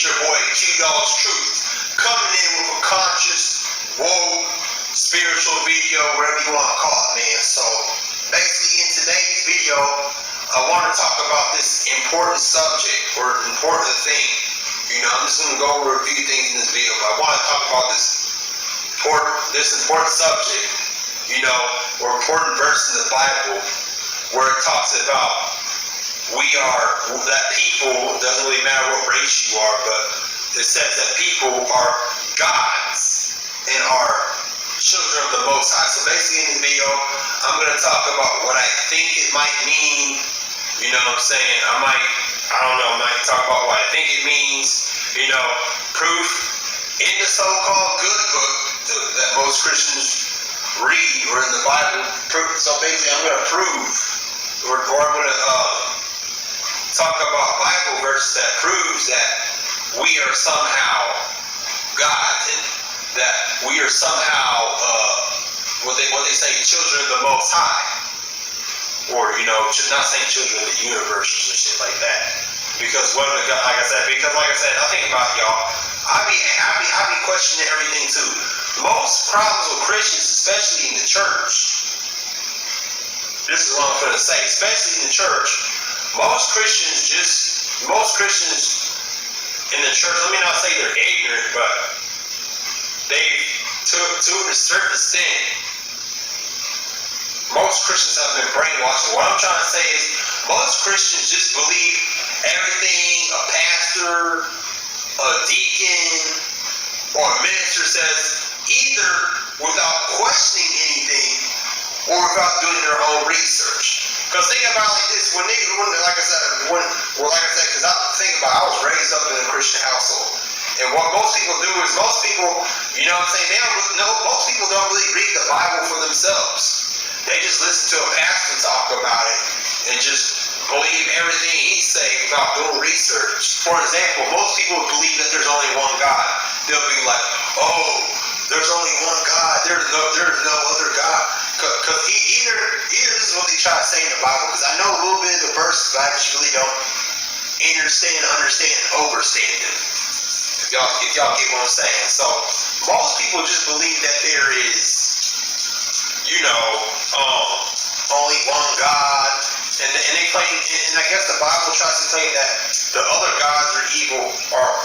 It's your boy Q-Dog's Truth, coming in with a conscious, woke, spiritual video, whatever you want to call it, man. So, basically in today's video, I want to talk about this important subject, or important thing. You know, I'm just going to go over a few things in this video, but I want to talk about this important subject, you know, or important verse in the Bible, where it talks about that people, doesn't really matter what race you are, but it says that people are gods and are children of the Most High. So basically in this video, I'm going to talk about what I think it might mean. You know what I'm saying? I might talk about what I think it means. You know, proof in the so-called good book that most Christians read, or in the Bible. So basically I'm going to prove, or I'm going to talk about a Bible verse that proves that we are somehow God, and that we are somehow what they say, children of the Most High, or you know, not saying children of the universe or shit like that. Because like I said, I think about y'all. I be questioning everything too. Most problems with Christians, especially in the church. This is what I'm going to say, especially in the church. Most Christians in the church, let me not say they're ignorant, but they, to a certain extent, most Christians have been brainwashed. What I'm trying to say is, most Christians just believe everything a pastor, a deacon, or a minister says, either without questioning anything, or without doing their own research. Because think about it like this, like I said, because I was raised up in a Christian household. And what most people do is, you know what I'm saying, most people don't really read the Bible for themselves. They just listen to a pastor talk about it, and just believe everything he says without doing research. For example, most people believe that there's only one God. They'll be like, oh, there's only one God, there's no other God. Because either this is what they try to say in the Bible, because I know a little bit of the verses, but I just really don't understand, and overstand them. If y'all get what I'm saying. So, most people just believe that there is, you know, only one God, and they claim, and I guess the Bible tries to claim that the other gods are evil, are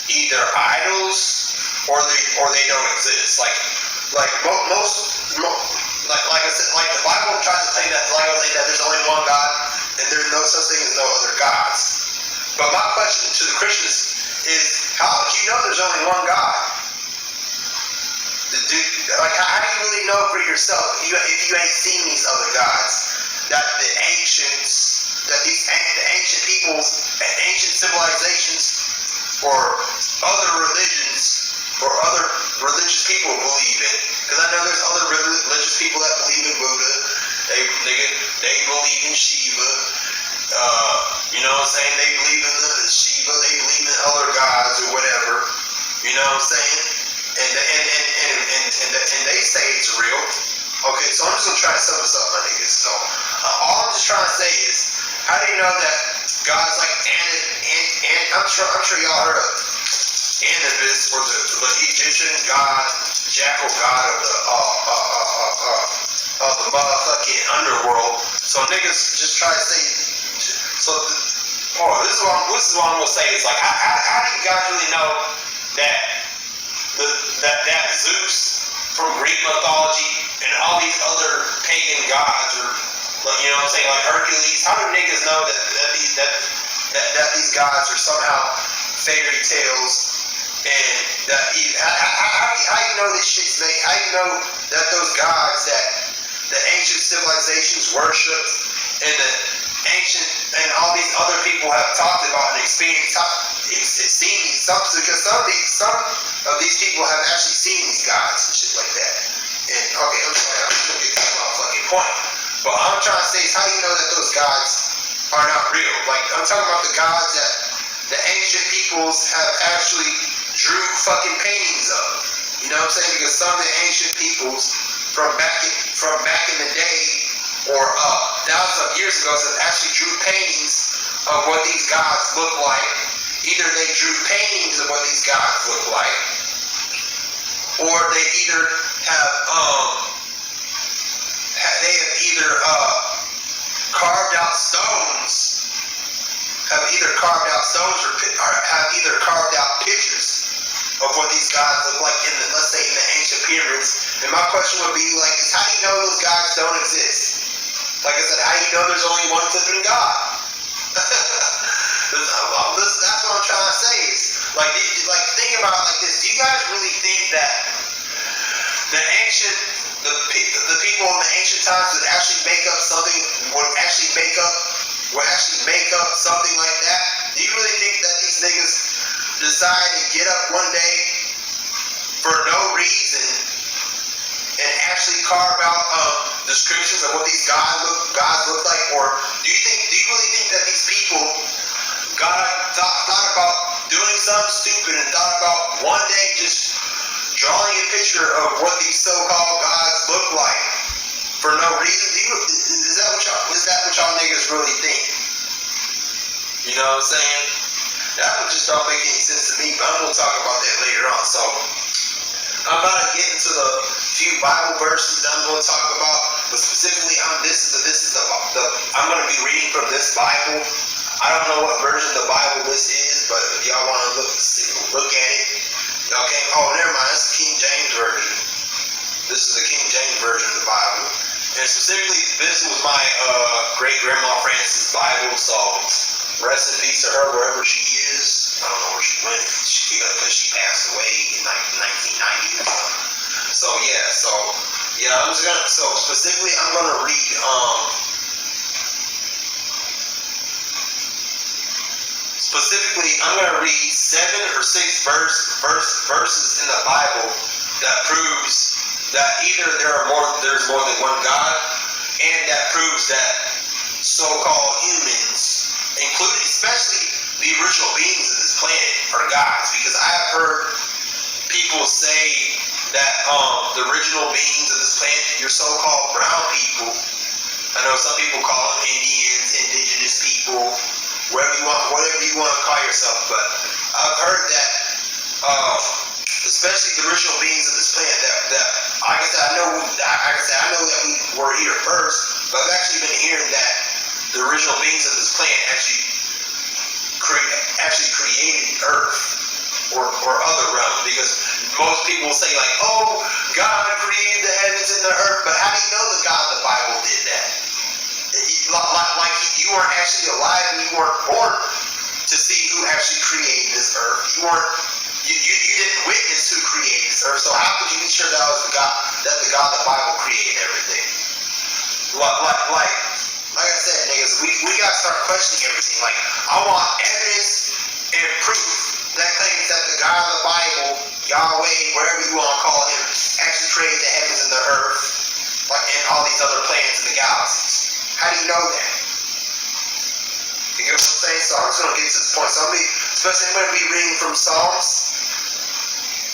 either idols, or they don't exist. Like I said, like the Bible tries to say that, that there's only one God, and there's no such thing as no other gods. But my question to the Christians is, how do you know there's only one God? How do you really know for yourself if you ain't seen these other gods? That the ancient peoples, and ancient civilizations, or other religions, or other religious people believe in. Because I know there's other religious people that believe in Buddha. They believe in Shiva. You know what I'm saying? They believe in the Shiva. They believe in other gods or whatever. You know what I'm saying? And they say it's real. Okay, so I'm just gonna try to sum this up, my niggas. So all I'm just trying to say is, how do you know that gods like I'm sure y'all heard of Anubis, or the Egyptian god, jackal god of the motherfucking underworld. So niggas just try to say. So this is what I'm gonna say. It's like, how do you guys really know that that Zeus from Greek mythology and all these other pagan gods, or you know what I'm saying, like Hercules? How do niggas know that these gods are somehow fairy tales, and that how you know this shit's made? How you know that those gods that the ancient civilizations worship, and the ancient and all these other people have talked about and experienced, seen these, because some of these people have actually seen these gods and shit like that. And okay, I'm sorry, I'm gonna get to my fucking point. But all I'm trying to say is, how you know that those gods are not real? Like, I'm talking about the gods that the ancient peoples have actually drew fucking paintings of. You know what I'm saying? Because some of the ancient peoples from back in the day, or thousands of years ago, actually drew paintings of what these gods look like, either they drew paintings of what these gods look like, or they either have carved out stones, or have either carved out pictures of what these gods look like in the, let's say, in the ancient pyramids. And my question would be like, is how do you know those gods don't exist? Like I said, how do you know there's only one flipping God? That's what I'm trying to say. Is like think about it like this. Do you guys really think that the people in the ancient times would actually make up something something like that? Do you really think that these niggas decide to get up one day for no reason and actually carve out descriptions of what these gods look like? Or do you really think that these people thought about doing something stupid and thought about one day just drawing a picture of what these so-called gods look like for no reason? Is that what y'all niggas really think? You know what I'm saying? That would just don't make any sense to me, but I'm gonna talk about that later on. So I'm about to get into the few Bible verses that I'm gonna talk about, but specifically I'm gonna be reading from this Bible. I don't know what version of the Bible this is, but if y'all wanna look at it, y'all can. Oh, never mind. That's the King James version. This is the King James version of the Bible, and specifically this was my great grandma Frances' Bible. So rest in peace to her wherever she is. I don't know where she went because she passed away in 1990 or something. So yeah, specifically I'm gonna read seven or six verses in the Bible that proves that either there's more than one God, and that proves that so-called humans, including especially the original beings of this planet, are gods. Because I have heard people say that the original beings of this planet, your so-called brown people, I know some people call them Indians, indigenous people, whatever you want to call yourself, but I've heard that especially the original beings of this planet that like I said, I know that we were here first, but I've actually been hearing that the original beings of this planet actually created the Earth or other realms, because most people say like, oh, God created the heavens and the earth, but how do you know the God of the Bible did that? Like you weren't actually alive and you weren't born to see who actually created this earth. You didn't witness who created this earth, so how could you be sure that the God of the Bible created everything? Like I said, niggas, we gotta start questioning everything. Like, I want evidence and proof that claims that the God of the Bible, Yahweh, whatever you want to call him, actually created the heavens and the earth, like, and all these other planets in the galaxies. How do you know that? You get what I'm saying? So I'm just gonna get to this point. So I'm gonna be reading from Psalms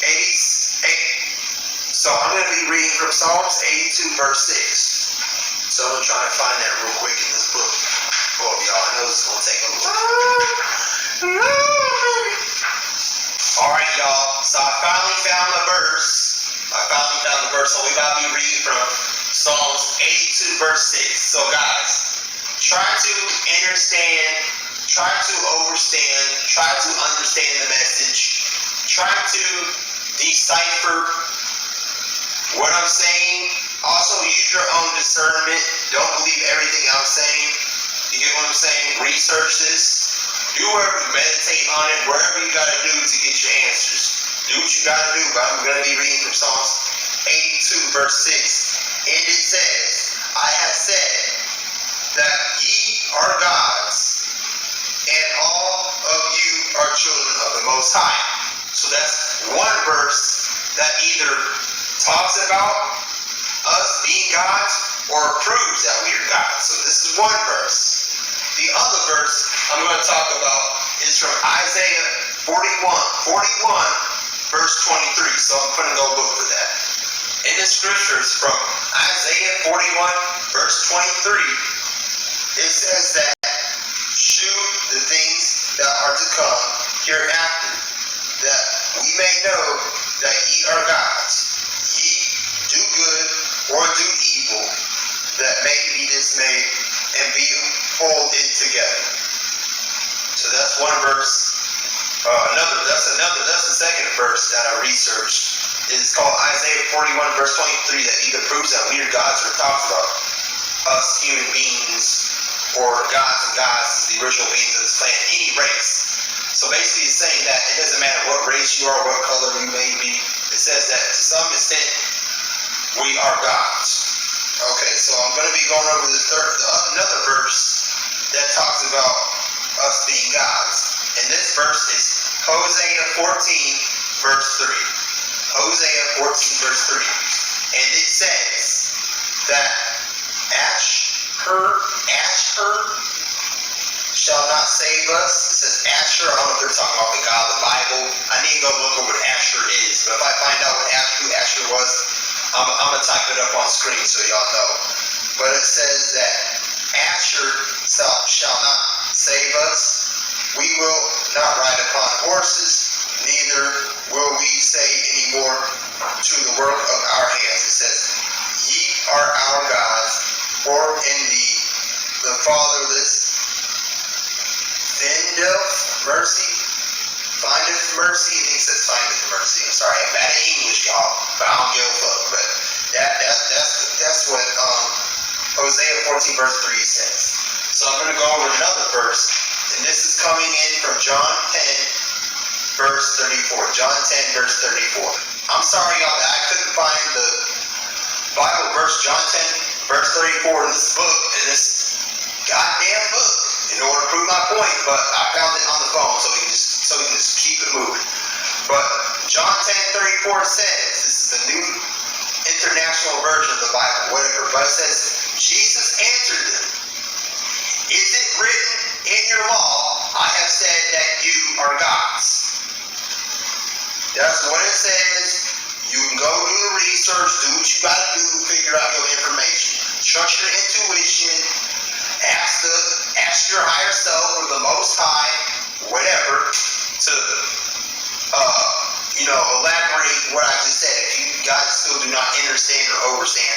88. So I'm gonna be reading from Psalms 82, verse 6. So I'm gonna try to find that real quick in this book. Oh, y'all, I know this is gonna take a long. Alright, y'all. So I finally found the verse. So we gotta be reading from Psalms 82, verse 6. So guys, try to understand, try to understand the message. Try to decipher what I'm saying. Also use your own discernment. Don't believe everything I'm saying. You get what I'm saying? Research this. Do whatever, meditate on it, wherever you gotta do to get your answers. Do what you gotta do, but I'm gonna be reading from Psalms 82, verse 6. And it says, I have said that ye are gods, and all of you are children of the Most High. So that's one verse that either talks about us being gods or proves that we are gods. So this is one verse. The other verse I'm going to talk about is from Isaiah 41, verse 23. So I'm going to go look for that. In the scriptures from Isaiah 41, verse 23, it says that shew the things that are to come, hereafter, that we may know that ye are gods. Ye do good or do evil, that may be dismayed and be folded together. So that's one verse. That's the second verse that I researched. It's called Isaiah 41 verse 23, that either proves that we are gods or talks about us human beings or gods and gods as the original beings of this planet, any race. So basically it's saying that it doesn't matter what race you are, what color you may be. It says that to some extent we are gods. Okay, so I'm going to be going over another verse that talks about us being gods. And this verse is Hosea 14 verse 3. Hosea 14 verse 3. And it says that Asher shall not save us. It says Asher. I don't know if they're talking about the God of the Bible. I need to go look at what Asher is. But if I find out what who Asher was, I'm going to type it up on screen so y'all know. But it says that Asher shall not save us. We will not ride upon horses, neither will we say any more to the work of our hands. It says, ye are our gods, for indeed the fatherless findeth mercy. I think it says findeth mercy. I'm sorry, I'm bad at English, y'all, but I don't give a fuck. But that's what Hosea 14 verse 3 says. So I'm going to go over another verse, and this is coming in from John 10 verse 34. John 10 verse 34. I'm sorry, y'all, that I couldn't find the Bible verse, John 10 verse 34 in this book, in this goddamn book, in order to prove my point, but I found it on the phone, so we can just keep it moving. But John 10:34 says, this is the New International Version of the Bible, whatever, but it says, Jesus answered them, is it written in your law, I have said that you are gods? That's what it says. You can go do the research, do what you gotta do, figure out your information. Trust your intuition, ask your higher self or the Most High, whatever, to elaborate what I just said. If you guys still do not understand or understand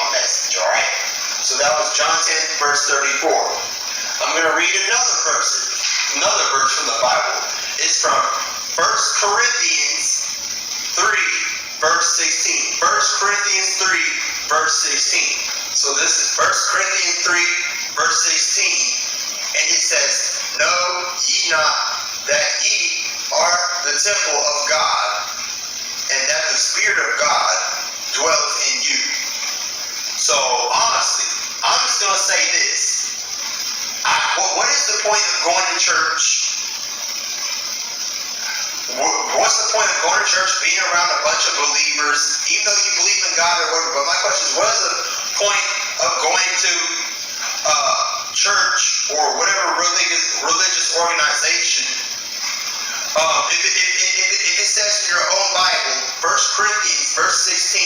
my message, alright? So that was John 10 verse 34. I'm going to read another verse from the Bible. It's from 1 Corinthians 3 verse 16. 1 Corinthians 3 verse 16. So this is 1 Corinthians 3 verse 16. And it says, know ye not that ye are the temple of God, and that the Spirit of God dwelleth in you. So honestly, I'm just going to say this. What is the point of going to church? What's the point of going to church, being around a bunch of believers, even though you believe in God or whatever? But my question is, what is the point of going to church or whatever religious organization? If it says in your own Bible, 1 Corinthians verse 16,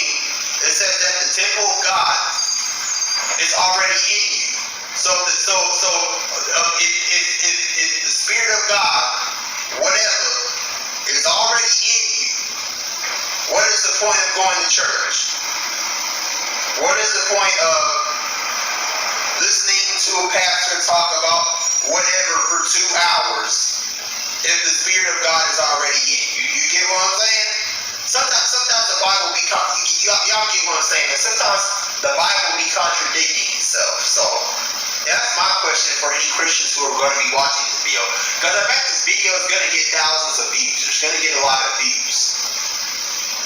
it says that the temple of God is already in you. So if the Spirit of God, whatever, is already in you, what is the point of going to church? What is the point of listening to a pastor talk about whatever for 2 hours if the Spirit of God is already in you? You get what I'm saying? Sometimes the Bible be y'all get what I'm saying. Sometimes the Bible be contradicting itself. So that's my question for any Christians who are going to be watching this video. Because I bet this video is going to get thousands of views. It's going to get a lot of views.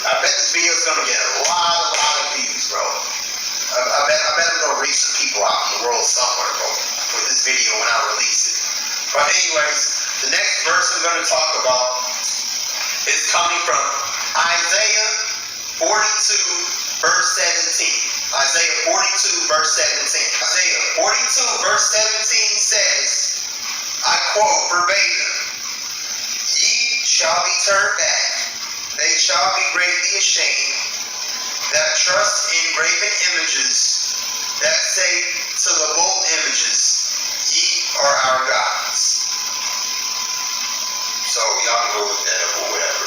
I bet this video is going to get a lot of views, bro. I bet I'm going to reach some people out in the world somewhere, bro, with this video when I release it. But anyways, the next verse I'm going to talk about is coming from Isaiah 42 verse 17. Isaiah 42 verse 17. Isaiah 42 verse 17 says, I quote verbatim, ye shall be turned back, they shall be greatly ashamed, that trust in graven images, that say to the bold images, ye are our gods. So y'all can go look that up or whatever.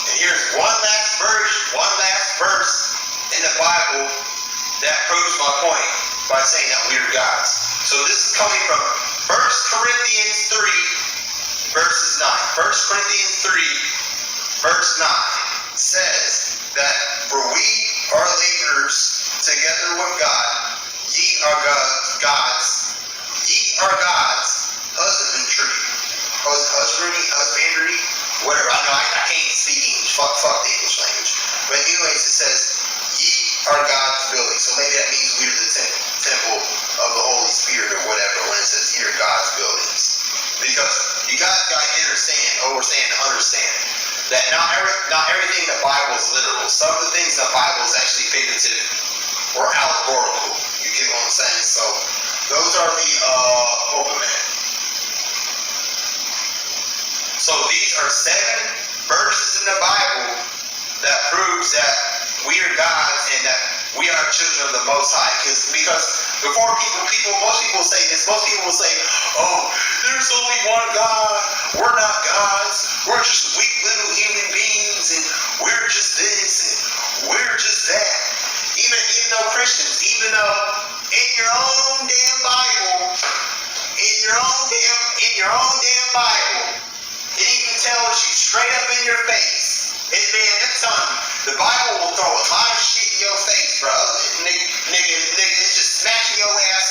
And here's one last verse in the Bible that proves my point by saying that we are gods. So this is coming from 1 Corinthians 3, verses 9. 1 Corinthians 3, verse 9 says that for we are laborers together with God, ye are God's husbandry, whatever. I know I can't speak English. Fuck the English language. But anyways, it says ye are God's building. So maybe that means we're the temple of the Holy Spirit or whatever when it says ye are God's buildings. Because you guys gotta understand that not everything in the Bible is literal. Some of the things in the Bible is actually figurative or allegorical. You get what I'm saying? So those are the So these are 7 verses in the Bible that proves that we are gods and that we are children of the Most High. Because before most people say this. Most people will say, "Oh, there's only one God. We're not gods. We're just weak little human beings, and we're just this and we're just that." Even though Christians, even though in your own damn Bible, it even tells you straight up in your face. And man, I'm telling you, the Bible will throw a lot of shit in your face, bro. Nigga, it's just smashing your ass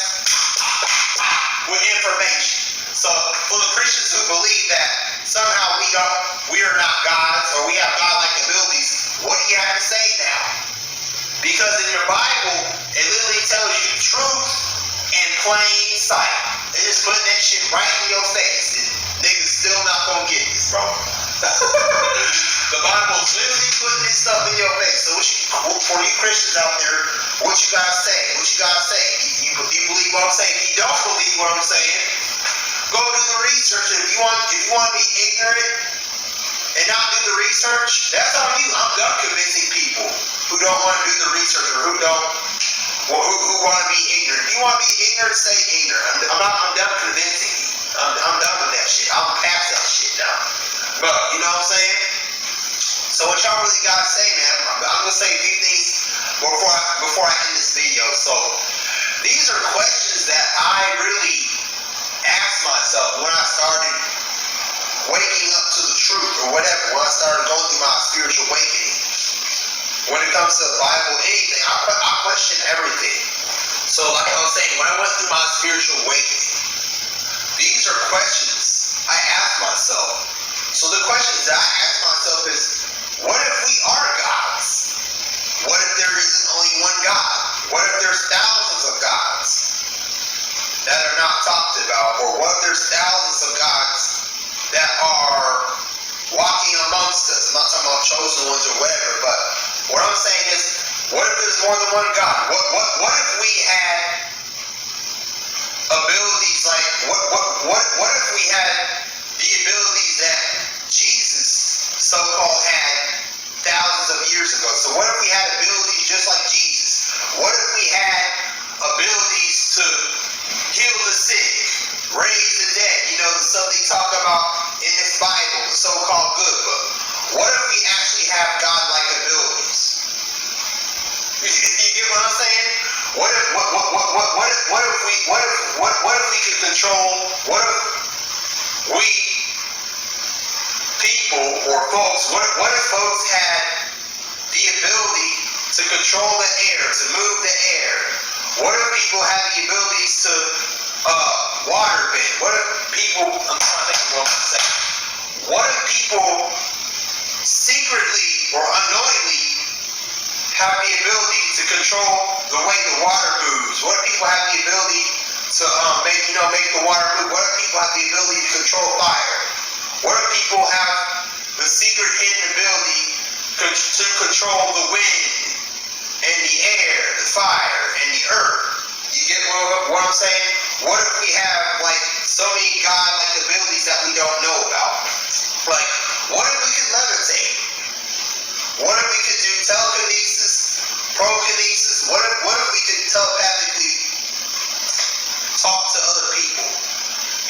with information. So for the Christians who believe that somehow we are not gods or we have godlike abilities, what do you have to say now? Because in your Bible, it literally tells you truth in plain sight. It's just putting that shit right in your face. Niggas still not gonna get this, bro. The Bible's literally putting this stuff in your face. So for you Christians out there, what you guys say? You believe what I'm saying? If you don't believe what I'm saying, go do the research. If you want to be ignorant and not do the research, that's on you. I'm done convincing people who don't want to do the research or who want to be ignorant. If you want to be ignorant, stay ignorant. I'm done convincing you. I'm done with that shit. I'm past that shit now. But you know what I'm saying? So what y'all really gotta say, man? I'm gonna say a few things before I end this video. So these are questions that I really asked myself when I started waking up to the truth or whatever. When I started going through my spiritual awakening. When it comes to the Bible, anything, I question everything. So like I was saying, when I went through my spiritual awakening, these are questions I asked myself. So the questions that I asked myself is, what if we are gods? What if there isn't only one God? What if there's thousands of gods that are not talked about? Or what if there's thousands of gods that are walking amongst us? I'm not talking about chosen ones or whatever, but what I'm saying is, what if there's more than one God? What if we had abilities like what if we had the abilities that Jesus so-called had thousands of years ago? So what if we had abilities just like Jesus? What if we had abilities to heal the sick, raise the dead? You know, the stuff they talk about in this Bible, the so-called good book. What if we actually have godlike abilities? You get what I'm saying? What if we could control? What if we people or folks? What if folks had the ability to control the air, to move the air? What if people had the abilities to water bend? What if people? I'm trying to think of what I'm saying. What if people secretly or unknowingly have the ability to control the way the water moves? What if people have the ability to make the water move? What if people have the ability to control fire? What if people have the secret hidden ability to control the wind and the air, the fire, and the earth? You get what I'm saying? What if we have like so many godlike abilities that we don't know about? Like, what if we could levitate? What if we could do telekinesis, prokinesis? What if we could telepathically talk to other people?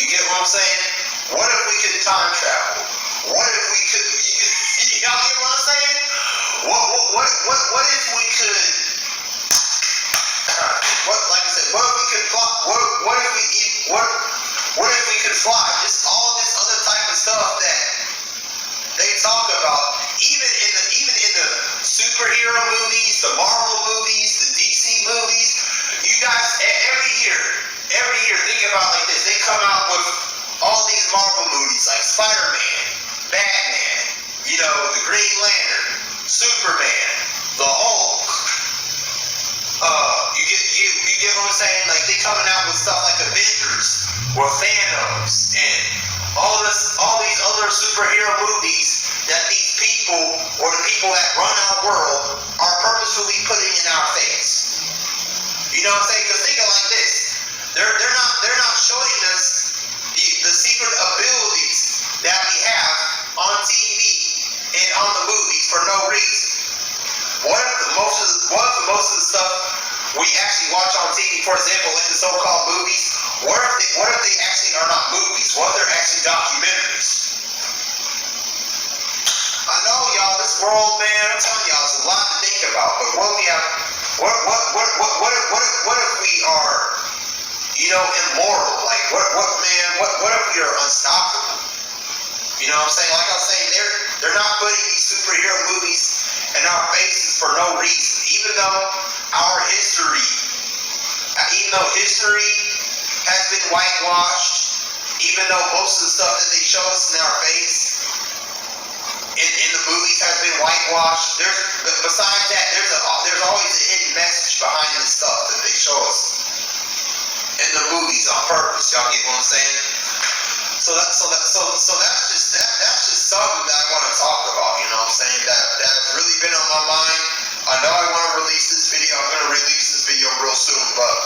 You get what I'm saying? What if we could time travel? What if we could? Y'all get what I'm saying? What if we could? Like I said, what if we could fly? What if we eat? What if we could fly? Just all this other type of stuff that they talk about, even in the superhero movies, the Marvel movies, the DC movies. You guys, every year, think about it like this. They come out with all these Marvel movies like Spider-Man, Batman, the Green Lantern, Superman, the Hulk. You get what I'm saying? Like they coming out with stuff like Avengers or Thanos and all these other superhero movies that these people or the people that run our world are purposefully putting in our face. You know what I'm saying? Because think of it like this: they're not showing us the secret abilities that we have on TV and on the movies for no reason. What if most of the stuff we actually watch on TV, for example, like the so-called movies, what if they actually are not movies? What if they're actually documentaries? I know, y'all, this world, man, I'm telling y'all, there's a lot to think about. But what we have, what if we are, immortal? Like, what if we are unstoppable? You know what I'm saying? Like I was saying, they're not putting these superhero movies in our faces for no reason. Even though history has been whitewashed, even though most of the stuff that they show us in our face in the movies has been whitewashed. Besides that, there's always a hidden message behind the stuff that they show us in the movies on purpose. Y'all get what I'm saying? So that's just something that I want to talk about. You know what I'm saying? That has really been on my mind. I know I want to release this video. I'm going to release this video real soon, but